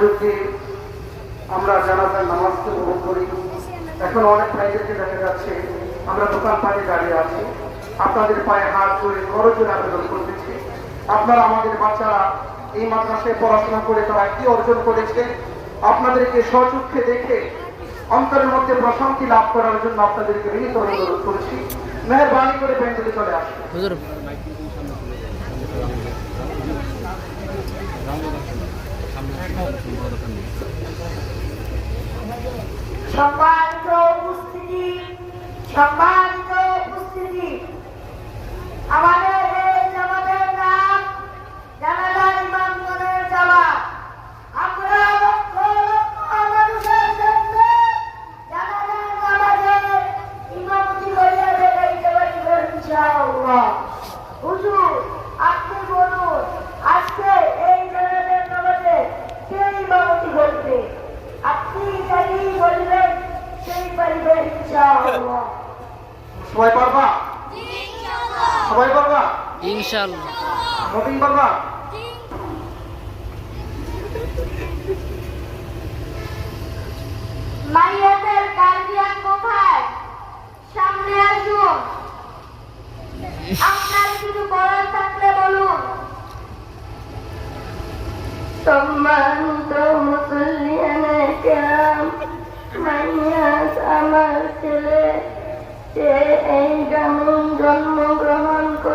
মনোযোগ দিয়ে আমরা জানাজার নামাজকে উপভোগ করি। এখন অনেক ভাইদেরকে দেখা যাচ্ছে আমরা দোকান পাড়ে দাঁড়িয়ে আছি, আপনাদের পায়ে হাত জোরে করজোরে আবেদন করতেছি, আপনারা আমাদের বাচ্চারা এই মাদ্রাসায় পড়াশোনা করে তারা কি অর্জন করেছে আপনাদেরকে স্বচক্ষে দেখে অন্তরের মধ্যে প্রশান্তি লাভ করার জন্য আপনাদেরকে বিনীত অনুরোধ করছি, মেহরবানি করে প্যান্ডেলে চলে আসুন। সম্মানিত উপস্থিতি, সম্মানিত উপস্থিতি, আমাদের এই জামাতের নাম জানাজার ইমামগণের জামাত। আমরা লক্ষ লক্ষ মানুষের সামনে জানাজার নামাজের ইমামতি করিয়া বেড়াইতে পারিব ইনশাআল্লাহ। হুজুর, আপনি বলুন আজকে এই জানাজার নামাজে কে ইমামতি করবে? আপনি যাই বলবেন সেই পারিবে ইনশাআল্লাহ। সবাই পারবা? সবাই পারবা ইনশাআল্লাহ। নবীন পারবা? মাইয়াদের গার্ডিয়ান কোথায়? সামনে আসুন। আপনার কিছু বলার থাকলে বলুন। সম্মানিত মুসলিয়ানে কেরাম, মাইয়াস আমার ছেলে, সে এই গ্রামে জন্মগ্রহণ করে